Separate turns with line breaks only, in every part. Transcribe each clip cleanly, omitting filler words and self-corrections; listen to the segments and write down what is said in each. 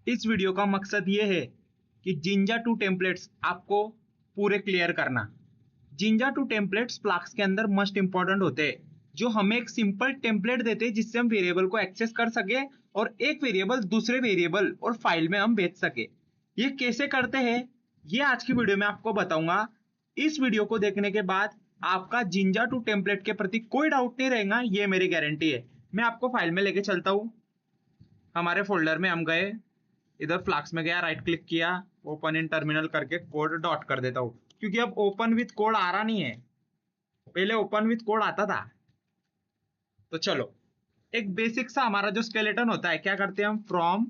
इस वीडियो का मकसद ये है कि जिंजा टू टेम्पलेट्स आपको पूरे क्लियर करना। जिंजा टू टेम्पलेट्स फ्लास्क के अंदर मस्ट इंपॉर्टेंट होते हैं, जो हमें एक सिंपल टेम्पलेट देते हैं जिससे हम वेरिएबल को एक्सेस कर सके और एक वेरिएबल दूसरे वेरिएबल और फाइल में हम भेज सके। ये कैसे करते हैं ये आज की वीडियो में आपको बताऊंगा। इस वीडियो को देखने के बाद आपका जिंजा टू टेम्पलेट के प्रति कोई डाउट नहीं रहेगा, ये मेरी गारंटी है। मैं आपको फाइल में लेके चलता हूं। हमारे फोल्डर में हम गए, इधर फ्लास्क में गया, राइट क्लिक किया, ओपन इन टर्मिनल करके कोड डॉट कर देता हूं, क्योंकि अब ओपन विथ कोड आ रहा नहीं है, पहले ओपन विथ कोड आता था। तो चलो, एक बेसिक सा हमारा जो स्केलेटन होता है, क्या करते हैं हम, फ्रॉम,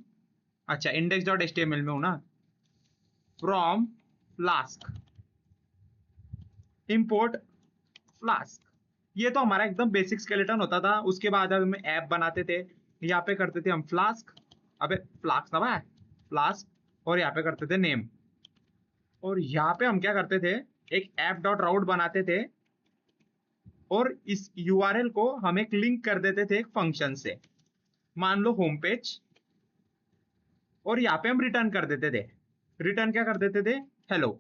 अच्छा इंडेक्स डॉट एचटीएमएल में हूं ना, फ्रॉम फ्लास्क इंपोर्ट फ्लास्क। ये तो हमारा एकदम बेसिक स्केलेटन होता था। उसके बाद हम ऐप बनाते थे, यहाँ पे करते थे हम फ्लास्क, अबे फ्लास्क था फ्लास्क, और यहाँ पे करते थे नेम, और यहाँ पे हम क्या करते थे, एक ऐप डॉट राउट बनाते थे और इस यूआरएल को हम एक लिंक कर देते थे एक फंक्शन से, मान लो होम पेज, और यहाँ पे हम रिटर्न कर देते थे। रिटर्न क्या कर देते थे, हेलो।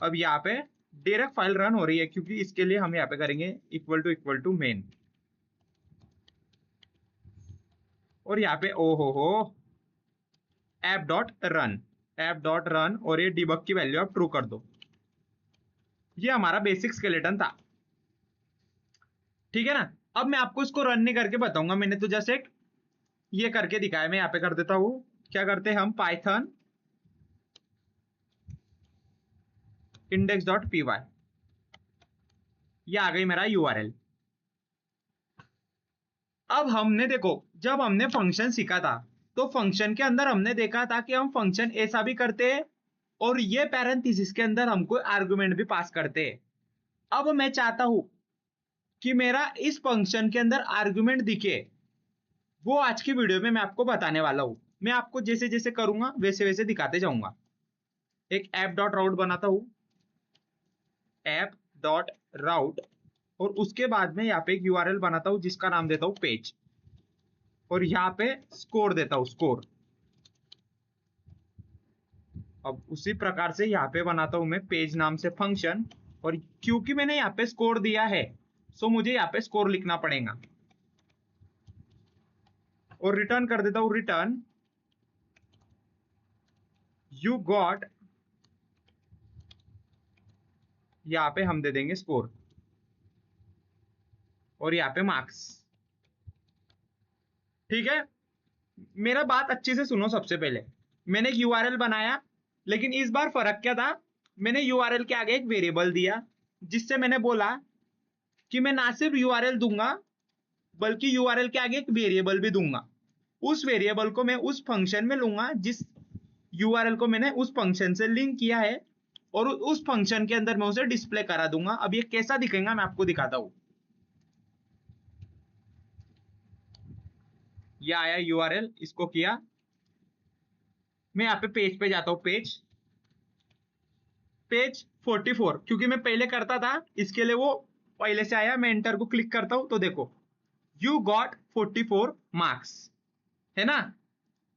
अब यहाँ पे डायरेक्ट फाइल रन हो रही है, क्योंकि इसके लिए हम यहाँ पे करेंगे इक्वल टू मेन, और यहाँ पे ओ हो app dot run, app dot run, और ये डिबग की वैल्यू आप ट्रू कर दो। ये हमारा बेसिक स्केलेटन था, ठीक है ना। अब मैं आपको इसको रन नहीं करके बताऊंगा, मैंने तो जस्ट एक ये करके दिखाया। मैं यहाँ पे कर देता हूं, क्या करते हैं हम, Python index dot P Y, ये आ गई मेरा यूआरएल। अब हमने देखो, जब हमने फंक्शन सीखा था तो फंक्शन के अंदर हमने देखा था कि हम फंक्शन ऐसा भी करते हैं और ये पैरेंथेसिस के अंदर हमको आर्गुमेंट भी पास करते हैं। अब मैं चाहता हूं कि मेरा इस फंक्शन के अंदर आर्गुमेंट दिखे, वो आज की वीडियो में मैं आपको बताने वाला हूं। मैं आपको जैसे जैसे करूंगा वैसे वैसे दिखाते जाऊंगा। एक ऐप डॉट राउट बनाता हूं, ऐप डॉट राउट, और उसके बाद में यहाँ पे एक यूआरएल बनाता हूं जिसका नाम देता हूं पेज, और यहाँ पे स्कोर देता हूं, स्कोर। अब उसी प्रकार से यहाँ पे बनाता हूं मैं पेज नाम से फंक्शन, और क्योंकि मैंने यहाँ पे स्कोर दिया है सो मुझे यहाँ पे स्कोर लिखना पड़ेगा, और रिटर्न कर देता हूं, रिटर्न यू गॉट, यहाँ पे हम दे देंगे स्कोर, और यहाँ पे मार्क्स, ठीक है। मेरा बात अच्छे से सुनो। सबसे पहले मैंने एक यूआरएल बनाया, लेकिन इस बार फर्क क्या था, मैंने यूआरएल के आगे एक वेरिएबल दिया, जिससे मैंने बोला कि मैं ना सिर्फ यूआरएल दूंगा बल्कि यूआरएल के आगे एक वेरिएबल भी दूंगा। उस वेरिएबल को मैं उस फंक्शन में लूंगा जिस यूआरएल को मैंने उस फंक्शन से लिंक किया है, और उस फंक्शन के अंदर मैं उसे डिस्प्ले करा दूंगा। अब ये कैसा दिखेगा मैं आपको दिखाता हूं। ये आया यूआरएल, इसको किया, मैं यहाँ पे पेज पे जाता हूं, पेज पेज 44, क्योंकि मैं पहले करता था इसके लिए वो पहले से आया। मैं एंटर को क्लिक करता हूं तो देखो, यू गॉट 44 मार्क्स, है ना।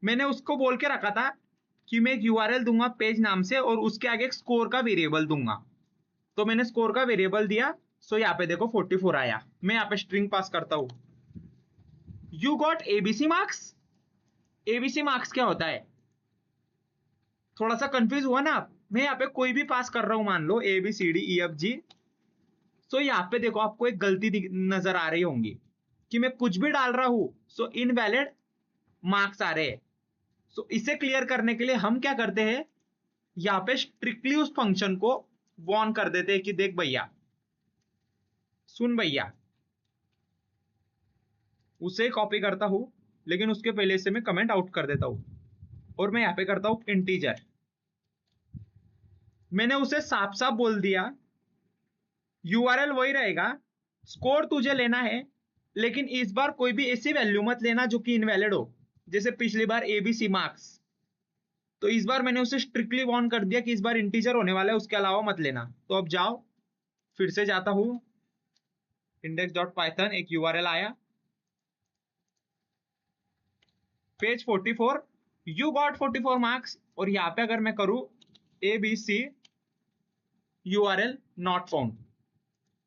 मैंने उसको बोल के रखा था कि मैं एक यूआरएल दूंगा पेज नाम से, और उसके आगे एक स्कोर का वेरिएबल दूंगा, तो मैंने स्कोर का वेरिएबल दिया। सो यहाँ पे देखो 44 आया। मैं यहाँ पे स्ट्रिंग पास करता हूं, you got ABC marks. ABC marks क्या होता है, थोड़ा सा कंफ्यूज हुआ ना आप। मैं यहाँ पे कोई भी पास कर रहा हूं, मान लो A B C D E F G. So यहाँ पे देखो आपको एक गलती नजर आ रही होंगी कि मैं कुछ भी डाल रहा हूं, सो इनवैलिड मार्क्स आ रहे हैं। सो इसे क्लियर करने के लिए हम क्या करते हैं, यहाँ पे स्ट्रिक्टली उस फंक्शन को वॉर्न कर देते हैं कि देख भैया, सुन भैया, उसे कॉपी करता हूं, लेकिन उसके पहले से मैं कमेंट आउट कर देता हूं, और मैं यहाँ पे करता हूं इंटीजर। मैंने उसे साफ साफ बोल दिया यूआरएल वही रहेगा, स्कोर तुझे लेना है, लेकिन इस बार कोई भी ऐसी वैल्यू मत लेना जो कि इनवैलिड हो, जैसे पिछली बार एबीसी मार्क्स। तो इस बार मैंने उसे स्ट्रिक्टली वार्न कर दिया कि इस बार इंटीजर होने वाला है, उसके अलावा मत लेना। तो अब जाओ, फिर से जाता हूं, इंडेक्स डॉट पाइथन, एक यूआरएल आया, पेज 44, यू गॉट 44 मार्क्स, और यहाँ पे अगर मैं करूं ABC URL नॉट फाउंड,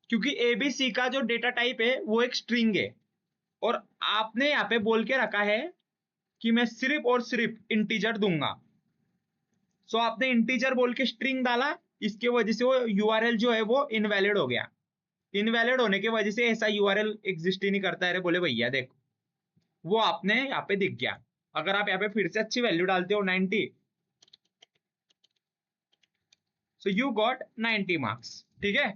क्योंकि ABC का जो डेटा टाइप है वो एक स्ट्रिंग है, और आपने यहाँ पे बोल के रखा है कि मैं सिर्फ और सिर्फ इंटीजर दूंगा। सो आपने इंटीजर बोल के स्ट्रिंग डाला, इसके वजह से वो URL जो है वो इनवैलिड हो गया। इनवैलिड होने की वजह से ऐसा URL एग्जिस्ट ही नहीं करता है। बोले भैया देखो, वो आपने यहाँ पे दिख गया। अगर आप यहाँ पे फिर से अच्छी वैल्यू डालते हो 90, सो यू गॉट 90 मार्क्स। ठीक है,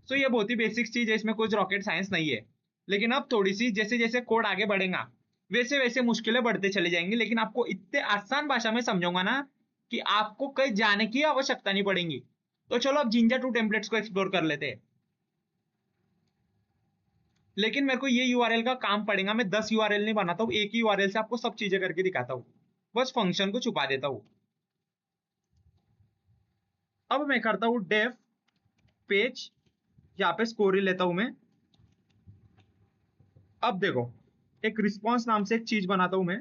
सो ये बहुत ही बेसिक चीज है, इसमें कुछ रॉकेट साइंस नहीं है। लेकिन अब थोड़ी सी जैसे जैसे कोड आगे बढ़ेगा वैसे वैसे मुश्किलें बढ़ते चले जाएंगी, लेकिन आपको इतने आसान भाषा में समझाऊंगा ना कि आपको कहीं जाने की आवश्यकता नहीं पड़ेगी। तो चलो अब जिंजा 2 टेम्पलेट्स को एक्सप्लोर कर लेते हैं। लेकिन मेरे को ये URL का काम पड़ेगा, मैं 10 URL नहीं बनाता हूँ, एक ही URL से आपको सब चीजें करके दिखाता हूँ, बस फंक्शन को छुपा देता हूँ। अब मैं करता हूँ डेफ पेज, यहाँ पे स्कोर ही लेता हूं मैं। अब देखो, एक रिस्पॉन्स नाम से एक चीज बनाता हूं मैं।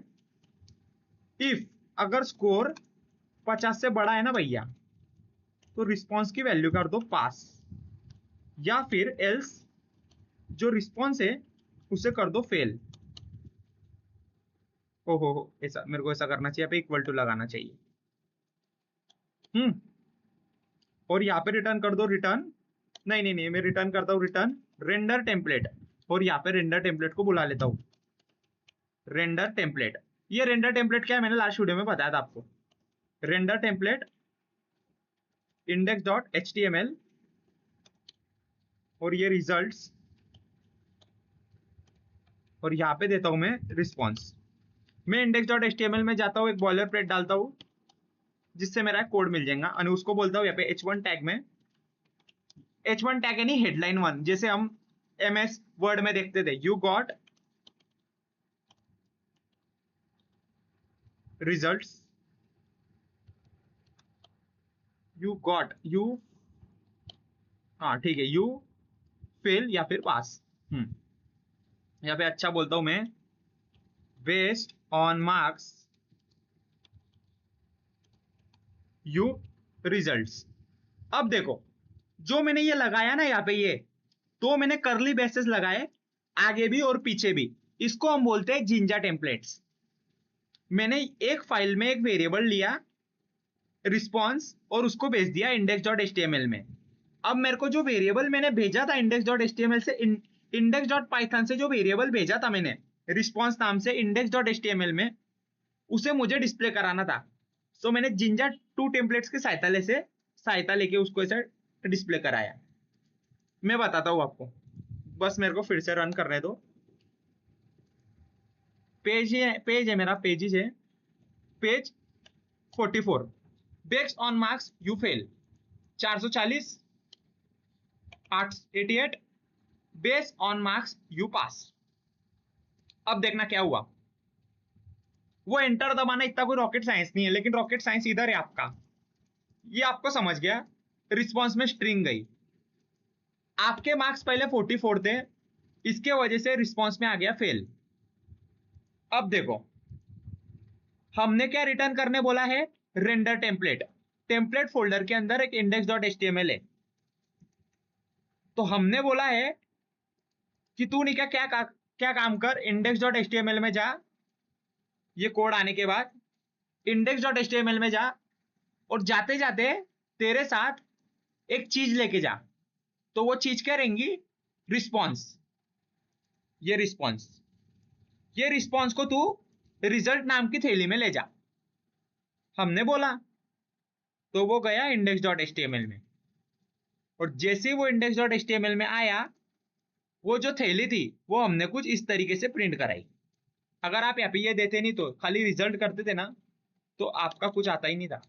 इफ अगर स्कोर 50 से बड़ा है ना भैया, तो रिस्पॉन्स की वैल्यू कर दो पास, या फिर एल्स जो रिस्पॉन्स है उसे कर दो फेल। ओहो, ऐसा मेरे को ऐसा करना चाहिए, पे इक्वल टू लगाना चाहिए। और यहाँ पे रिटर्न कर दो रिटर्न, नहीं नहीं नहीं, मैं रिटर्न करता हूँ रिटर्न रेंडर टेम्पलेट, और यहाँ पे रेंडर टेम्पलेट को बुला लेता हूँ रेंडर टेम्पलेट। ये रेंडर टेम्पलेट क्या है, मैंने लास्ट वीडियो में बताया था आपको। रेंडर टेम्पलेट index.html, और ये रिजल्ट्स, और यहाँ पे देता हूं मैं रिस्पॉन्स। मैं index.html में जाता हूँ, एक बॉयलर प्लेट डालता हूँ जिससे मेरा कोड मिल जाएगा, और उसको बोलता हूँ यहाँ पे h1 टैग में। h1 टैग यानी हेडलाइन 1, जैसे हम MS वर्ड में देखते थे, you got results, you got, you, हाँ ठीक है, यू फेल या फिर पास। यहाँ पे अच्छा बोलता हूं मैं, based on marks you results. अब देखो, जो मैंने ये लगाया ना यहाँ पे, ये तो मैंने करली ब्रेसेस लगाए आगे भी और पीछे भी, इसको हम बोलते हैं जिंजा टेम्पलेट्स। मैंने एक फाइल में एक वेरिएबल लिया रिस्पॉन्स, और उसको भेज दिया index.html में। अब मेरे को जो वेरिएबल मैंने भेजा था index.html से, index.python से जो वेरिएबल भेजा था मैंने रिस्पॉन्स नाम से index.html में, उसे मुझे डिस्प्ले कराना था। सो मैंने जिंजा 2 टेम्पलेट्स की सहायता लेके उसको ऐसे डिस्प्ले कराया। मैं बताता हूँ आपको, बस मेरे को फिर से रन करने दो। पेज है मेरा, पेजेस है, page 44, based on marks you fail 440, 88, based on marks you pass. अब देखना क्या हुआ, वो एंटर दबाना इतना कोई रॉकेट साइंस नहीं है, लेकिन रॉकेट साइंस इधर है आपका, ये आपको समझ गया। रिस्पॉन्स में स्ट्रिंग गई, आपके मार्क्स पहले 44 थे, इसके वजह से रिस्पॉन्स में आ गया फेल। अब देखो, हमने क्या रिटर्न करने बोला है, रेंडर टेम्पलेट। टेम्पलेट फोल्डर के अंदर एक index.html है, तो हमने बोला है कि तू नहीं क्या काम कर, index.html में जा, ये कोड आने के बाद index.html में जा, और जाते जाते तेरे साथ एक चीज लेके जा। तो वो चीज क्या रहेंगी, रिस्पॉन्स। ये रिस्पॉन्स को तू रिजल्ट नाम की थैली में ले जा, हमने बोला। तो वो गया index.html में, और जैसे वो index.html में आया, वो जो थैली थी वो हमने कुछ इस तरीके से प्रिंट कराई। अगर आप यहाँ पे ये देते नहीं, तो खाली रिजल्ट करते थे ना, तो आपका कुछ आता ही नहीं था।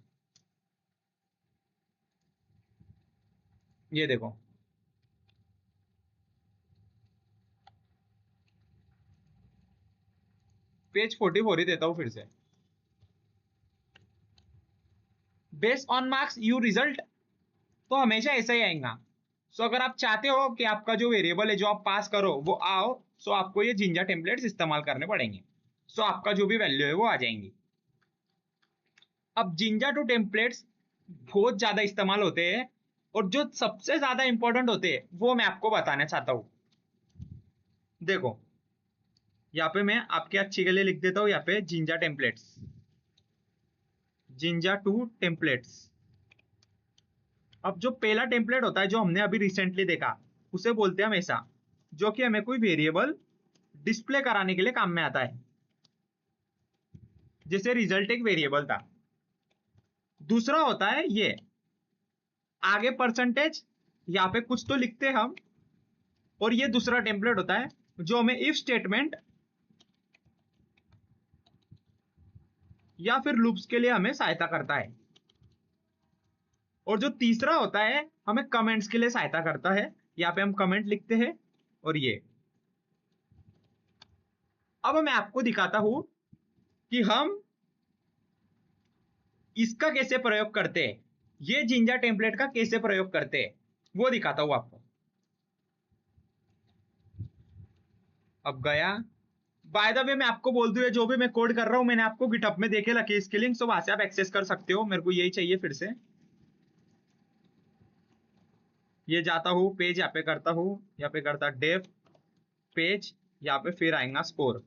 ये देखो, पेज 44 ही देता हूं फिर से, based on marks you result, तो हमेशा ऐसा ही आएगा। सो अगर आप चाहते हो कि आपका जो वेरिएबल है जो आप पास करो वो आओ, सो आपको ये जिंजा टेम्पलेट्स इस्तेमाल करने पड़ेंगे, सो आपका जो भी वैल्यू है वो आ जाएंगी। अब जिंजा टू टेम्पलेट्स बहुत ज्यादा इस्तेमाल होते हैं, और जो सबसे ज्यादा इंपॉर्टेंट होते हैं वो मैं आपको बताना चाहता हूं। देखो यहाँ पे मैं आपके अच्छे के लिए लिख देता हूं, यहाँ पे Jinja templates, Jinja two templates. अब जो पहला टेम्पलेट होता है जो हमने अभी रिसेंटली देखा, उसे बोलते हैं हमेशा, जो कि हमें कोई वेरिएबल डिस्प्ले कराने के लिए काम में आता है, जैसे रिजल्ट एक वेरिएबल था। दूसरा होता है ये आगे परसेंटेज, यहाँ पे कुछ तो लिखते हैं हम, और ये दूसरा टेम्पलेट होता है जो हमें इफ स्टेटमेंट या फिर लूप्स के लिए हमें सहायता करता है। और जो तीसरा होता है हमें कमेंट्स के लिए सहायता करता है, यहाँ पे हम कमेंट लिखते हैं। और ये अब मैं आपको दिखाता हूं कि हम इसका कैसे प्रयोग करते हैं, ये जिंजा टेम्पलेट का कैसे प्रयोग करते हैं वो दिखाता हूं आपको। अब गया, बाय द वे मैं आपको बोल दूं, जो भी मैं कोड कर रहा हूं मैंने आपको गिटहब में देखे रखी इसकी लिंक, तो वहां से आप एक्सेस कर सकते हो। मेरे को यही चाहिए फिर से, ये जाता हूं पेज, यहाँ पे करता हूं, यहाँ पे करता डेफ पेज, यहाँ पे फिर आएगा स्कोर।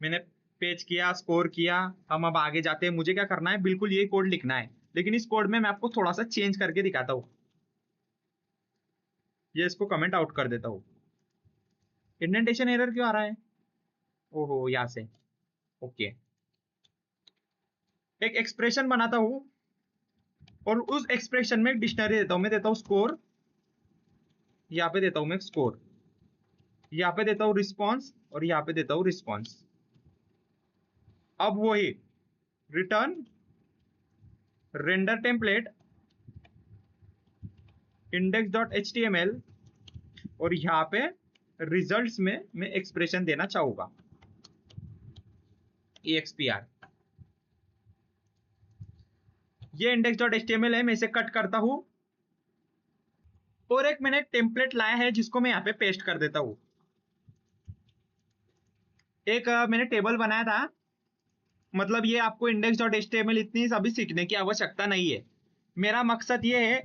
मैंने पेज किया, स्कोर किया। हम अब आगे जाते हैं, मुझे क्या करना है, बिल्कुल यही कोड लिखना है, लेकिन इस कोड में मैं आपको थोड़ा सा चेंज करके दिखाता हूं। ये इसको कमेंट आउट कर देता हूं। इंडेंटेशन एरर क्यों आ रहा है? ओहो, यहां से। ओके, एक एक्सप्रेशन बनाता हूं, और उस एक्सप्रेशन में एक डिक्शनरी देता हूं। मैं देता हूं स्कोर, यहाँ पे देता हूं मैं स्कोर, यहाँ पे देता हूं रिस्पॉन्स, और यहाँ पे देता हूं रिस्पॉन्स। अब वही रिटर्न रेंडर टेम्पलेट index.html, और यहाँ पे रिजल्ट्स में मैं एक्सप्रेशन देना चाहूंगा expr। ये index.html है, मैं इसे कट करता हूं, और एक मैंने टेम्पलेट लाया है जिसको मैं यहाँ पे पेस्ट कर देता हूं। एक मैंने टेबल बनाया था, मतलब ये आपको index.html इतनी सभी सीखने की आवश्यकता नहीं है। मेरा मकसद ये है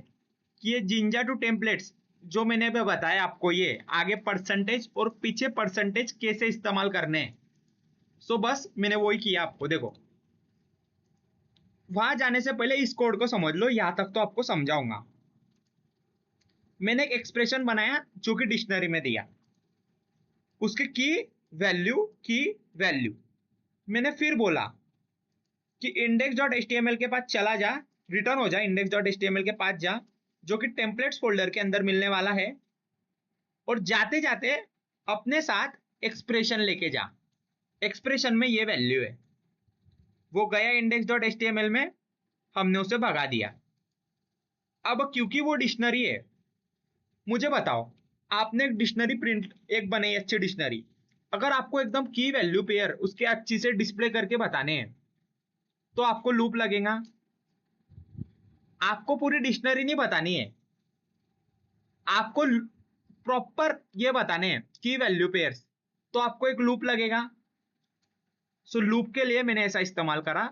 कि ये जिंजा टू टेम्पलेट्स जो मैंने अभी बताया आपको, ये आगे परसेंटेज और पीछे परसेंटेज कैसे इस्तेमाल करने हैं, सो बस मैंने वही किया आपको। देखो, वहां जाने से पहले इस कोड को समझ लो, यहां तक तो आपको समझाऊंगा। मैंने एक एक्सप्रेशन बनाया जो कि डिक्शनरी में दिया, उसकी की वैल्यू मैंने फिर बोला कि index.html के पास चला जा, रिटर्न हो जा, index.html के पास जा, जो कि टेम्पलेट्स फोल्डर के अंदर मिलने वाला है, और जाते जाते अपने साथ एक्सप्रेशन लेके जा। एक्सप्रेशन में ये वैल्यू है, वो गया index.html में, हमने उसे भगा दिया। अब क्योंकि वो डिक्शनरी है, मुझे बताओ, आपने एक डिक्शनरी प्रिंट, एक बनाई अच्छी डिक्शनरी, अगर आपको एकदम की वैल्यू पेयर उसके अच्छी से डिस्प्ले करके बताने हैं तो आपको लूप लगेगा। आपको पूरी डिक्शनरी नहीं बतानी है, आपको प्रॉपर ये बताने हैं की वैल्यू पेयर्स, तो आपको एक लूप लगेगा। सो लूप के लिए मैंने ऐसा इस्तेमाल करा,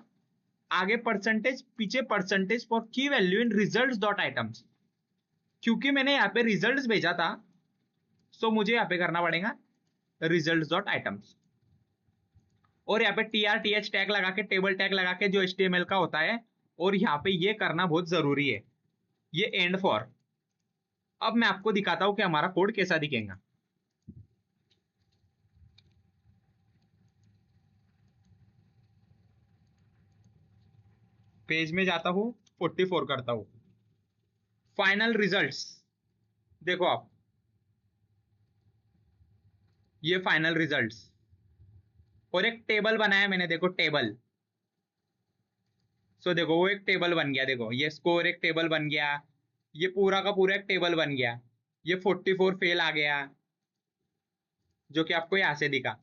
आगे परसेंटेज पीछे परसेंटेज फॉर की value in results dot items. क्योंकि मैंने यहाँ पे रिजल्ट्स भेजा था, सो मुझे यहाँ पे करना पड़ेगा रिजल्ट्स डॉट आइटम्स, और यहाँ पे TRTH टैग लगा के, टेबल टैग लगा के, जो HTML का होता है, और यहाँ पे ये करना बहुत जरूरी है, ये एंड फॉर। अब मैं आपको दिखाता हूं कि हमारा कोड कैसा दिखेगा। पेज में जाता हूं, 44 करता हूं, फाइनल रिजल्ट्स। देखो आप, ये फाइनल रिजल्ट्स, और एक टेबल बनाया मैंने, देखो टेबल। सो देखो वो एक टेबल बन गया, देखो ये स्कोर एक टेबल बन गया, ये पूरा का पूरा एक टेबल बन गया। ये 44 फेल आ गया, जो कि आपको यहां से दिखा,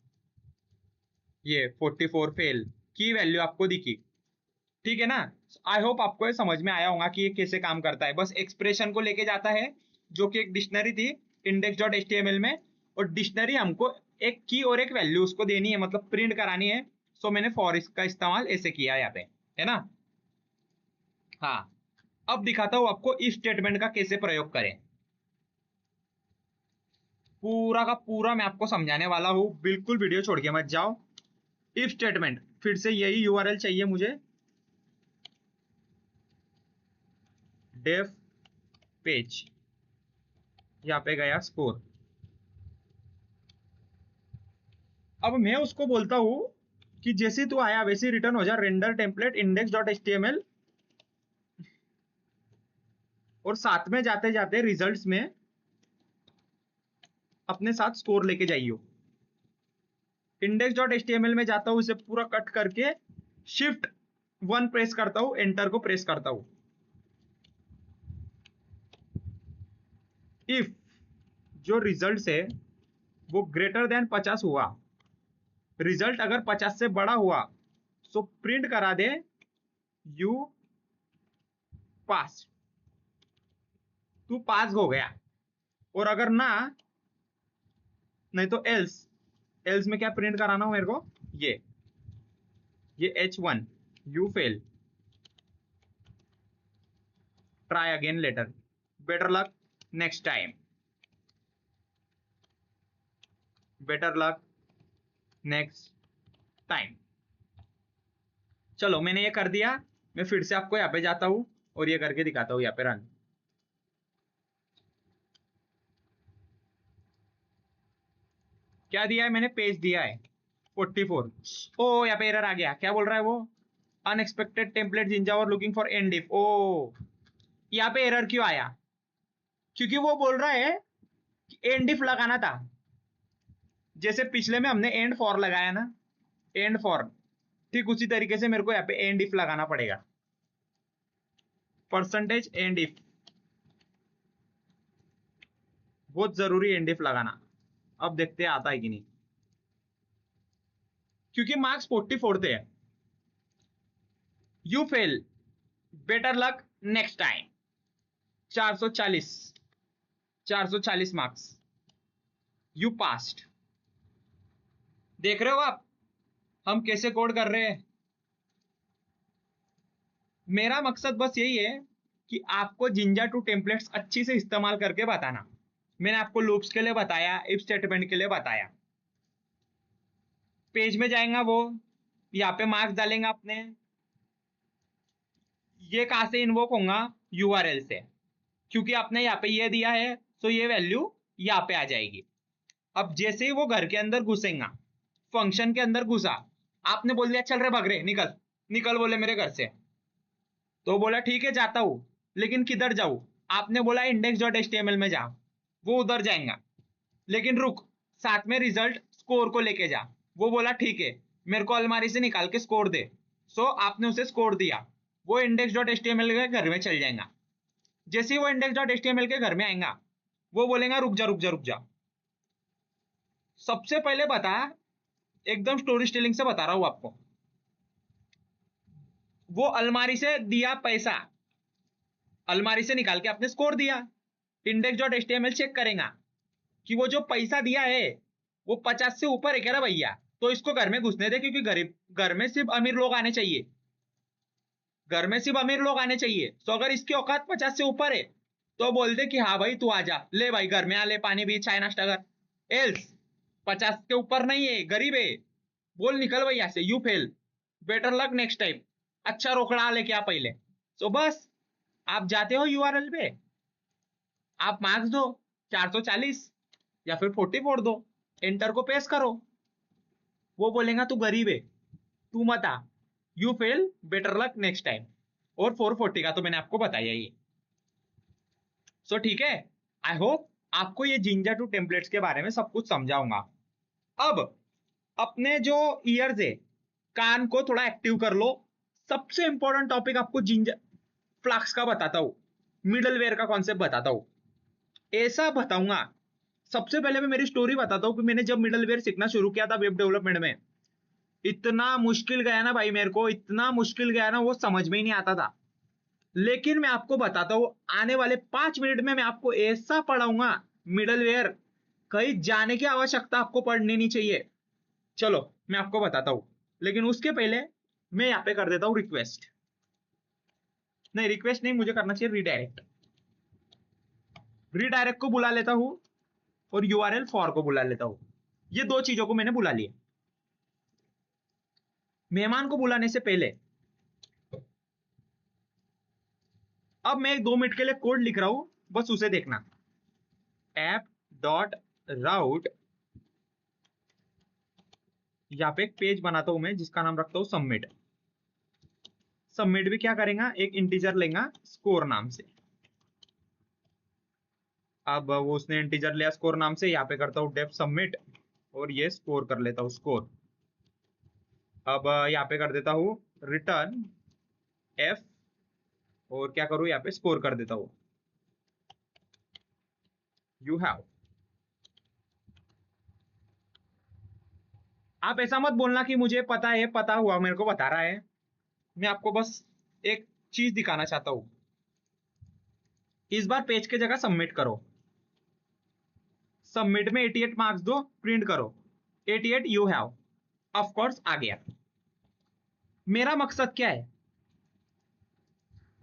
ये 44 फेल की वैल्यू आपको दिखी। ठीक है ना? आई होप आपको ये समझ में आया होगा कि ये कैसे काम करता है। बस एक्सप्रेशन को लेके जाता है, जो कि एक डिक्शनरी थी index.html में, और डिक्शनरी हमको एक की और एक वैल्यू उसको देनी है, मतलब प्रिंट करानी है। सो मैंने फॉर इसका इस्तेमाल ऐसे किया यहाँ पे। है ना। हाँ, अब दिखाता हूं आपको इफ स्टेटमेंट का कैसे प्रयोग करें। पूरा का पूरा मैं आपको समझाने वाला हूं, बिल्कुल वीडियो छोड़ के मत जाओ। इफ स्टेटमेंट, फिर से यही यूआरएल चाहिए मुझे, डेफ पेज, यहाँ पे गया स्कोर। अब मैं उसको बोलता हूं कि जैसे तू आया वैसे रिटर्न हो जा render template index dot HTML, और साथ में जाते जाते रिजल्ट्स में अपने साथ स्कोर लेके जाइयो। इंडेक्स डॉट एचटीएमएल में जाता हूं, इसे पूरा कट करके Shift 1 प्रेस करता हूं, एंटर को प्रेस करता हूं। इफ जो रिजल्ट है वो ग्रेटर देन 50 हुआ, रिजल्ट अगर 50 से बड़ा हुआ तो प्रिंट करा दे यू पास, तू पास हो गया। और अगर ना, नहीं तो एल्स, एल्स में क्या प्रिंट कराना हो मेरे को, ये H1 you fail, try again later, better luck next time, better luck next time. चलो मैंने ये कर दिया, मैं फिर से आपको यहाँ पे जाता हूं और ये करके दिखाता हूं, यहाँ पे रन। क्या दिया है मैंने, पेज दिया है 44। ओ यहाँ पे एरर आ गया, क्या बोल रहा है वो, अनएक्सपेक्टेड टेम्पलेट जिंजा और लुकिंग फॉर एंड इफ। ओ यहाँ पे एरर क्यों आया, क्योंकि वो बोल रहा है कि एंड इफ लगाना था, जैसे पिछले में हमने एंड फॉर लगाया ना, एंड फॉर, ठीक उसी तरीके से मेरे को यहाँ पे एंड इफ लगाना पड़ेगा, परसेंटेज एंड इफ, बहुत जरूरी एंड इफ लगाना। अब देखते हैं आता है कि नहीं, क्योंकि मार्क्स 44 थे। You fail, better luck next time, 440 marks, you passed. देख रहे हो आप हम कैसे कोड कर रहे हैं। मेरा मकसद बस यही है कि आपको जिंजा टू टेम्पलेट्स अच्छी से इस्तेमाल करके बताना। मैंने आपको लूप्स के लिए बताया, इफ स्टेटमेंट के लिए बताया। पेज में जाएगा वो, यहाँ पे मार्क्स डालेंगे अपने, ये कहां से इन्वोक होगा, यूआरएल से, क्योंकि आपने यहाँ पे ये दिया है तो ये वैल्यू यहाँ पे आ जाएगी। अब जैसे ही वो घर के अंदर घुसेगा, फंक्शन के अंदर घुसा, आपने बोल दिया चल रे भाग रे, निकल निकल बोले मेरे घर से, तो बोला ठीक है जाता हूं, लेकिन किधर जाऊं, आपने बोला इंडेक्स डॉट एचटीएमएल में जा, वो उधर जाएगा, लेकिन रुक साथ में रिजल्ट स्कोर को लेके जा। वो बोला ठीक है, मेरे को अलमारी से निकाल के स्कोर दे। सो आपने उसे स्कोर दिया, वो इंडेक्स डॉट एचटीएमएल के घर में चल जाएगा। जैसे ही वो इंडेक्स डॉट एचटीएमएल के घर में आएगा, वो बोलेगा रुक जा रुक जा रुक जा। सबसे पहले बता, एकदम स्टोरी टेलिंग से बता रहा हूं आपको, वो अलमारी से दिया पैसा, अलमारी से निकाल के आपने स्कोर दिया, इंडेक्स डॉट एचटीएमएल चेक करेगा कि वो जो पैसा दिया है वो 50 से ऊपर है क्या ना भैया, तो इसको घर में घुसने दे, क्योंकि गरीब घर में सिर्फ अमीर लोग आने चाहिए, घर में सिर्फ अमीर लोग आने चाहिए। तो अगर इसकी औकात 50 से ऊपर है तो बोल दे कि हाँ भाई तू आ जा, ले भाई घर में आ, ले पानी भी चाय नाश्ता कर। एल्स 50 के ऊपर नहीं है, गरीब है, बोल निकल भाई यहाँ से, you fail, better luck next time, अच्छा रोकड़ा लेके आ पहले। तो बस आप जाते हो यूआरएल पे, आप मार्क्स दो 440 या फिर 44 दो, एंटर को प्रेस करो, वो बोलेगा तू गरीब है, तू मत आ, you fail, better luck next time. और 440 का तो मैंने आपको बताया ही। सो ठीक है, आई होप आपको ये जिंजा टू टेम्पलेट्स के बारे में सब कुछ समझाऊंगा। अब अपने जो ईयर्स है, कान को थोड़ा एक्टिव कर लो। सबसे इंपॉर्टेंट टॉपिक आपको जिंजा फ्लक्स का बताता हूं, मिडलवेयर का कॉन्सेप्ट बताता हूं। ऐसा बताऊंगा, सबसे पहले मैं मेरी स्टोरी बताता हूं कि मैंने जब मिडलवेयर सीखना शुरू किया था वेब डेवलपमेंट में, इतना मुश्किल गया ना भाई, मेरे को इतना मुश्किल गया ना, वो समझ में ही नहीं आता था। लेकिन मैं आपको बताता हूं, आने वाले 5 मिनट में मैं आपको ऐसा पढ़ाऊंगा मिडलवेयर, कहीं जाने की आवश्यकता आपको पढ़नी नहीं चाहिए। चलो मैं आपको बताता हूं, लेकिन उसके पहले मैं यहाँ पे कर देता हूँ रिक्वेस्ट, नहीं रिक्वेस्ट नहीं, मुझे करना चाहिए रिडायरेक्ट। रिडायरेक्ट को बुला लेता हूँ और यूआरएल फॉर को बुला लेता हूँ। ये दो चीजों को मैंने बुला लिया। मेहमान को बुलाने से पहले अब मैं 2 मिनट के लिए कोड लिख रहा हूं, बस उसे देखना। ऐप डॉट राउट, यहाँ पे एक पेज बनाता हूं मैं जिसका नाम रखता हूं सबमिट। सबमिट भी क्या करेगा, एक इंटीजर लेगा स्कोर नाम से। अब वो उसने इंटीजर लिया स्कोर नाम से, यहाँ पे करता हूँ डेफ सबमिट और ये स्कोर कर लेता हूँ स्कोर। अब यहाँ पे कर देता हूँ रिटर्न एफ और क्या करूँ, यहाँ पे स्कोर कर देता हूँ यू हैव। आप ऐसा मत बोलना कि मुझे पता है, पता हुआ मेरे को बता रहा है। मैं आपको बस एक चीज दिखाना चाहता हूं। इस बार पेज के जगह सबमिट करो, सबमिट में 88 मार्क्स दो, प्रिंट करो 88 यू हैव। ऑफ कोर्स आ गया। मेरा मकसद क्या है,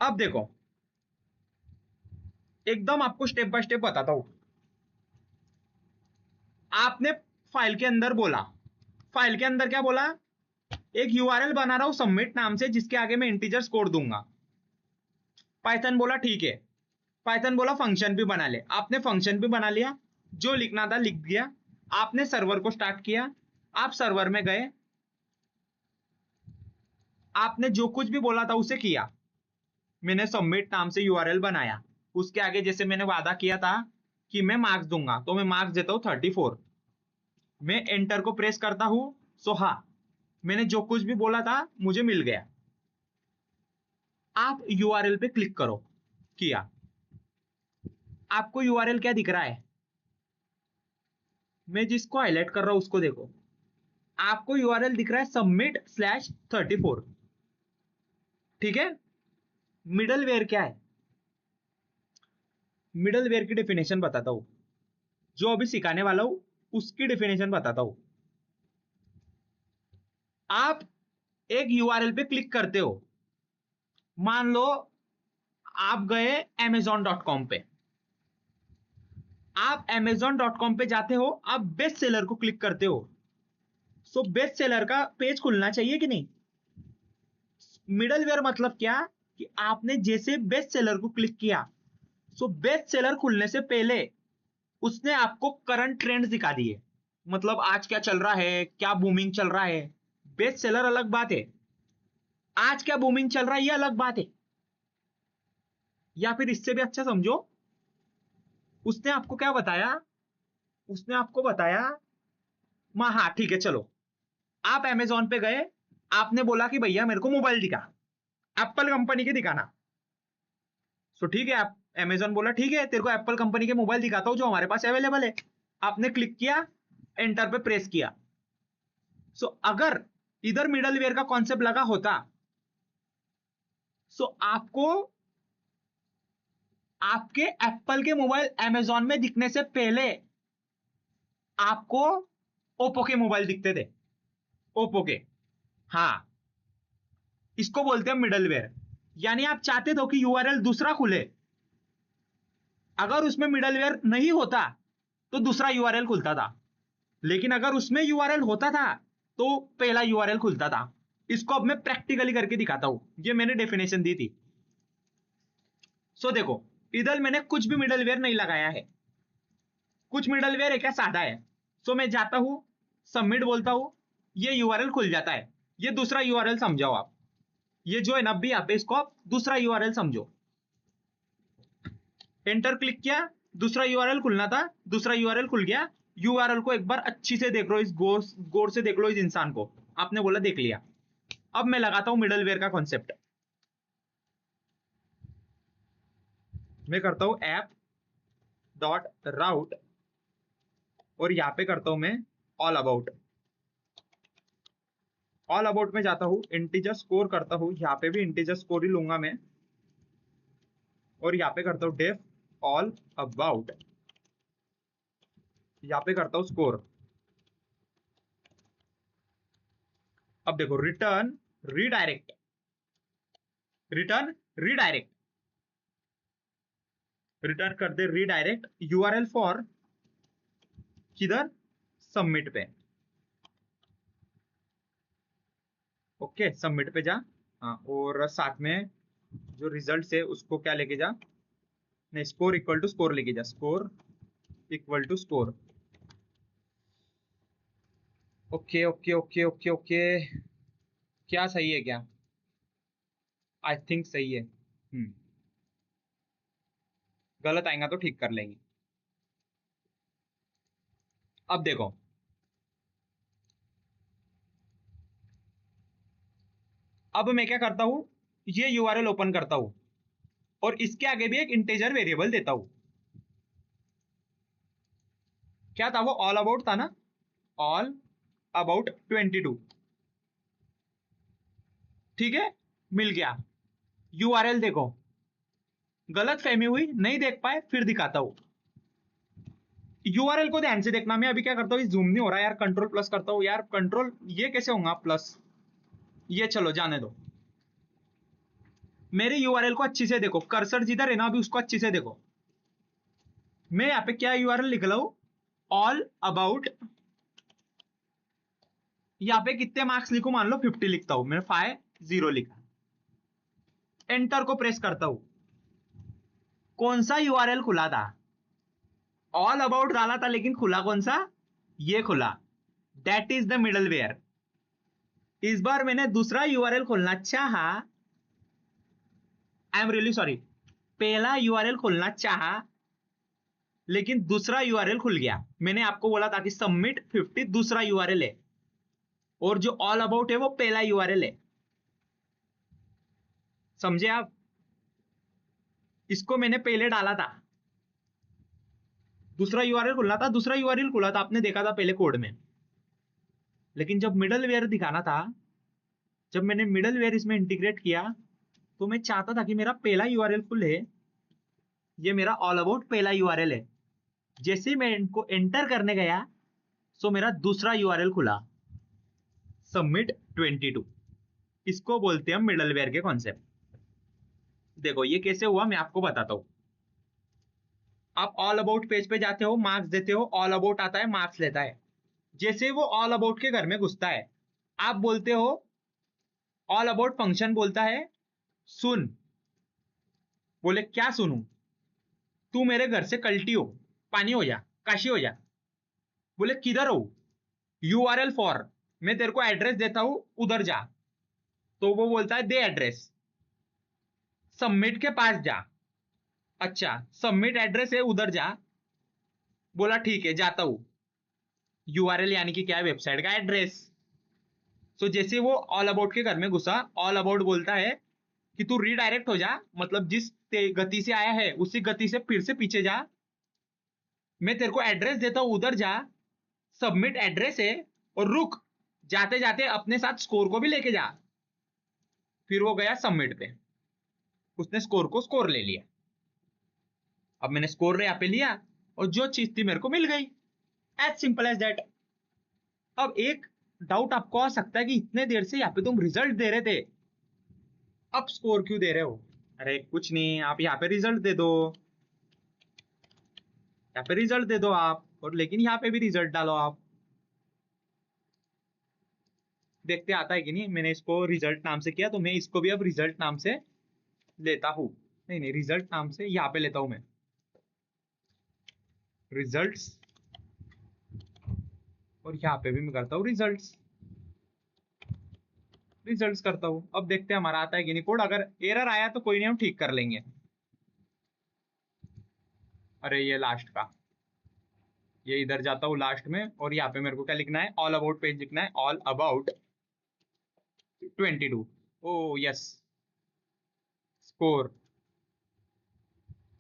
अब देखो एकदम आपको स्टेप बाय स्टेप बताता हूं। आपने फाइल के अंदर बोला, फाइल के अंदर क्या बोला, एक यूआरएल बना रहा हूं सबमिट नाम से जिसके आगे मैं इंटीजर स्कोर दूंगा। पाइथन बोला ठीक है, पाइथन बोला फंक्शन भी बना ले। आपने फंक्शन भी बना लिया, जो लिखना था लिख दिया। आपने सर्वर को स्टार्ट किया, आप सर्वर में गए, आपने जो कुछ भी बोला था उसे किया। मैंने सबमिट नाम से यूआरएल बनाया, उसके आगे जैसे मैंने वादा किया था कि मैं मार्क्स दूंगा, तो मैं मार्क्स देता हूं 34। मैं एंटर को प्रेस करता हूं, सो हाँ मैंने जो कुछ भी बोला था मुझे मिल गया। आप यूआरएल पे क्लिक करो, किया। आपको यूआरएल क्या दिख रहा है, मैं जिसको हाईलाइट कर रहा हूं उसको देखो। आपको यूआरएल दिख रहा है submit/34। ठीक है। मिडलवेयर क्या है, मिडलवेयर की डेफिनेशन बताता हूं, जो अभी सिखाने वाला हूं उसकी डेफिनेशन बताता हूं। आप एक यूआरएल पे क्लिक करते हो, मान लो आप गए amazon.com पे, आप amazon.com पे जाते हो, आप बेस्ट सेलर को क्लिक करते हो, सो बेस्ट सेलर का पेज खुलना चाहिए कि नहीं। मिडलवेयर मतलब क्या, कि आपने जैसे बेस्ट सेलर को क्लिक किया, सो बेस्ट सेलर खुलने से पहले उसने आपको करंट ट्रेंड्स दिखा दिए, मतलब आज क्या चल रहा है, क्या बूमिंग चल रहा है। बेस्ट सेलर अलग बात है, आज क्या बूमिंग चल रहा है ये अलग बात है। या फिर इससे भी अच्छा समझो, उसने आपको क्या बताया, उसने आपको बताया, हाँ ठीक है चलो, आप अमेजोन पे गए, आपने बोला कि भैया मेरे को मोबाइल दिखा, एप्पल कंपनी के दिखाना। सो ठीक है, आप अमेजोन बोला ठीक है तेरे को एप्पल कंपनी के मोबाइल दिखाता हूं जो हमारे पास अवेलेबल है। आपने क्लिक किया, एंटर पे प्रेस किया। सो अगर इधर मिडलवेयर का कॉन्सेप्ट लगा होता, सो आपको आपके एप्पल के मोबाइल अमेजोन में दिखने से पहले आपको ओप्पो के मोबाइल दिखते थे, ओप्पो के। हाँ, इसको बोलते हैं मिडलवेयर। यानी आप चाहते थे कि यूआरएल दूसरा खुले, अगर उसमें मिडलवेयर नहीं होता तो दूसरा यूआरएल खुलता था, लेकिन अगर उसमें यूआरएल होता था तो पहला यूआरएल खुलता था। इसको अब मैं प्रैक्टिकली करके दिखाता हूं, ये मैंने डेफिनेशन दी थी। सो देखो, इधर मैंने कुछ भी मिडलवेयर नहीं लगाया है, कुछ मिडलवेयर है क्या सादा है। सो मैं जाता हूं, सबमिट बोलता हूं, ये यूआरएल खुल जाता है। ये दूसरा यूआरएल समझाओ आप, ये जो है ना भी, आप इसको आप दूसरा यूआरएल समझो। एंटर क्लिक किया, दूसरा यूआरएल खुलना था, दूसरा यूआरएल खुल गया। यूआरएल को एक बार अच्छी से देख लो, इस गौर से देख लो इस इंसान को। आपने बोला देख लिया। अब मैं लगाता हूं मिडलवेयर का कॉन्सेप्ट, मैं करता हूं ऐप डॉट राउट और यहां पे करता हूं मैं ऑल अबाउट। ऑल अबाउट में जाता हूं, इंटीजर स्कोर करता हूं, यहां पे भी इंटीजर स्कोर ही लूंगा मैं, और यहां पे करता हूं डेफ ऑल अबाउट, यहां पे करता हूं स्कोर। अब देखो return redirect, return redirect, return कर दे रीडायरेक्ट यूआरएल फॉर किधर, सबमिट पे। ओके सबमिट पे जा। हाँ और साथ में जो रिजल्ट है उसको क्या लेके जा, नहीं स्कोर इक्वल टू स्कोर लेके जा, score equal to score. Okay okay okay okay okay, क्या सही है क्या, आई थिंक सही है। गलत आएगा तो ठीक कर लेंगे। अब देखो, अब मैं क्या करता हूं, ये यूआरएल ओपन करता हूं और इसके आगे भी एक इंटीजर वेरिएबल देता हूं। क्या था वो, ऑल अबाउट था ना, ऑल अबाउट 22। ठीक है, मिल गया। यूआरएल देखो, गलत फहमी हुई, नहीं देख पाए, फिर दिखाता हूं। यूआरएल को ध्यान से देखना। मैं अभी क्या करता हूँ, जूम नहीं हो रहा यार, कंट्रोल प्लस करता हूँ यार, कंट्रोल ये कैसे होगा प्लस, ये चलो जाने दो। मेरे यूआरएल को अच्छी से देखो, कर्सर जिधर है ना अभी उसको अच्छी से देखो। मैं यहाँ पे क्या यूआरएल लिख रहा हूं, ऑल अबाउट, यहाँ पे कितने मार्क्स लिखूं, मान लो 50 लिखता हूं, मैंने 50 लिखा, एंटर को प्रेस करता हूं। कौन सा यूआरएल खुला था, ऑल अबाउट डाला था, लेकिन खुला कौन सा, ये खुला, दैट इज द मिडलवेयर। इस बार मैंने दूसरा यूआरएल खोलना चाहा, आई एम रियली सॉरी, पहला यूआरएल खोलना चाहा लेकिन दूसरा यूआरएल खुल गया। मैंने आपको बोला था कि सबमिट 50 दूसरा यूआरएल है और जो ऑल अबाउट है वो पहला यूआरएल है, समझे आप। इसको मैंने पहले डाला था, दूसरा यूआरएल खुलना था, दूसरा यूआरएल खुला था, आपने देखा था पहले कोड में। लेकिन जब मिडलवेयर दिखाना था, जब मैंने मिडलवेयर इसमें इंटीग्रेट किया, तो मैं चाहता था कि मेरा पहला यूआरएल खुले, ये मेरा ऑल अबाउट पहला यूआरएल है। जैसे मैं इनको एंटर करने गया सो मेरा दूसरा यूआरएल खुला, सबमिट 22। इसको बोलते हैं मिडलवेयर के कॉन्सेप्ट। देखो ये कैसे हुआ, मैं आपको बताता हूं। आप ऑल अबाउट पेज पे जाते हो, मार्क्स देते हो, ऑल अबाउट आता है, मार्क्स लेता है। जैसे वो ऑल अबाउट के घर में घुसता है, आप बोलते हो, ऑल अबाउट फंक्शन बोलता है सुन। बोले क्या सुनू, तू मेरे घर से कल्टी हो, पानी हो जा, काशी हो जा। बोले किधर हो, यूआरएल फॉर, मैं तेरे को एड्रेस देता हूं, उधर जा। तो वो बोलता है दे एड्रेस, सबमिट के पास जा। अच्छा सबमिट एड्रेस है, उधर जा। बोला ठीक है जाता हूं। यूआरएल यानी कि क्या है, वेबसाइट का एड्रेस। सो जैसे वो ऑल अबाउट के घर में घुसा, ऑल अबाउट बोलता है कि तू रीडायरेक्ट हो जा, मतलब जिस गति से आया है उसी गति से फिर से पीछे जा, मैं तेरे को एड्रेस देता हूं, उधर जा, सबमिट एड्रेस है, और रुक, जाते जाते अपने साथ स्कोर को भी लेके जा। फिर वो गया सबमिट पे, उसने स्कोर को स्कोर ले लिया। अब मैंने स्कोर यहाँ पे लिया और जो चीज थी मेरे को मिल गई, एज सिंपल एज दैट। अब एक डाउट आपको आ सकता है कि इतने देर से यहाँ पे तुम रिजल्ट दे रहे थे, अब स्कोर क्यों दे रहे हो। अरे कुछ नहीं, आप यहाँ पे रिजल्ट दे दो, यहाँ पे रिजल्ट दे दो आप, और लेकिन यहाँ पे भी रिजल्ट डालो आप। देखते आता है कि नहीं, मैंने इसको रिजल्ट नाम से किया तो मैं इसको भी अब रिजल्ट नाम से लेता हूं। नहीं नहीं, रिजल्ट नाम से यहाँ पे लेता हूं मैं, रिजल्ट्स, और यहाँ पे भी मैं करता हूँ रिजल्ट्स, रिजल्ट्स करता हूँ। अब देखते हैं हमारा आता है कि नहीं कोड, अगर एरर आया तो कोई नहीं, हम ठीक कर लेंगे। अरे ये लास्ट का, ये इधर जाता हूँ लास्ट में, और यहाँ पे मेरे को क्या लिखना है, ऑल अबाउट पेज लिखना है, all about 22। O yes, score.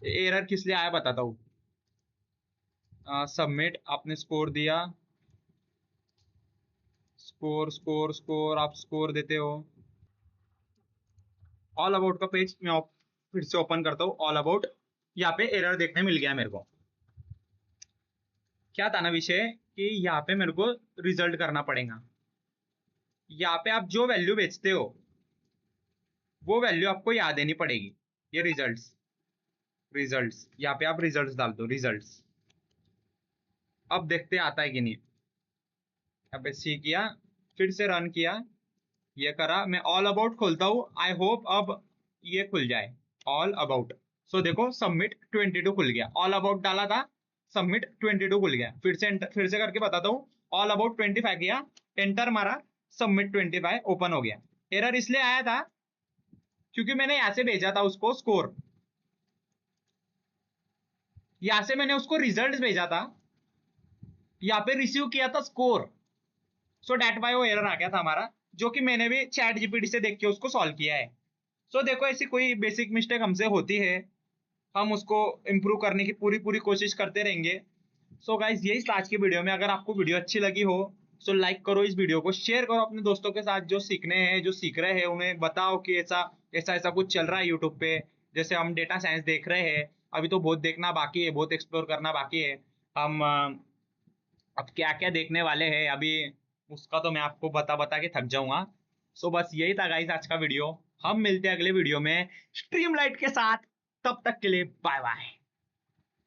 Error किस लिए आया बताता हूँ। सबमिट, आपने स्कोर दिया, स्कोर स्कोर स्कोर, आप स्कोर देते हो। ऑल अबाउट का पेज मैं फिर से ओपन करता हूँ, ऑल अबाउट, यहाँ पे एरर देखने मिल गया मेरे को। क्या था ना विषय, कि यहाँ पे मेरे को रिजल्ट करना पड़ेगा। यहाँ पे आप जो वैल्यू बेचते हो वो वैल्यू आपको याद देनी पड़ेगी। ये रिजल्ट्स यहाँ पे आप रिजल्ट्स डाल दो, रिजल्ट्स। अब देखते आता है कि नहीं। यहाँ पे सी किया, फिर से रन किया, ये करा, मैं ऑल अबाउट खोलता हूँ। आई होप अब ये खुल जाए, ऑल अबाउट। सो देखो सबमिट 22 खुल गया, ऑल अबाउट डाला था, सबमिट 22 खुल गया। फिर से करके बताता हूँ, ऑल अबाउट 25 किया, एंटर मारा, सबमिट 25 ओपन हो गया। एरर इसलिए आया था क्योंकि मैंने यहाँ से भेजा था उसको स्कोर, यहाँ से मैंने उसको रिजल्ट भेजा था, यहाँ पे रिसीव किया था स्कोर। सो डेट बाय वो एरर आ गया था हमारा, जो कि मैंने भी चैट जीपीटी से देख के उसको सॉल्व किया है। सो देखो ऐसी कोई बेसिक मिस्टेक हमसे होती है, हम उसको इम्प्रूव करने की पूरी पूरी कोशिश करते रहेंगे। सो गाइज यही आज की वीडियो में, अगर आपको वीडियो अच्छी लगी हो सो लाइक करो, इस वीडियो को शेयर करो अपने दोस्तों के साथ, जो सीखने हैं, जो सीख रहे हैं, उन्हें बताओ कि ऐसा ऐसा ऐसा कुछ चल रहा है यूट्यूब पे। जैसे हम डेटा साइंस देख रहे हैं, अभी तो बहुत देखना बाकी है, बहुत एक्सप्लोर करना बाकी है। हम अब क्या क्या देखने वाले हैं अभी, उसका तो मैं आपको बता बता के थक जाऊंगा। सो बस यही था गाइस आज का वीडियो। हम मिलते हैं अगले वीडियो में स्ट्रीमलाइट के साथ, तब तक के लिए बाय बाय।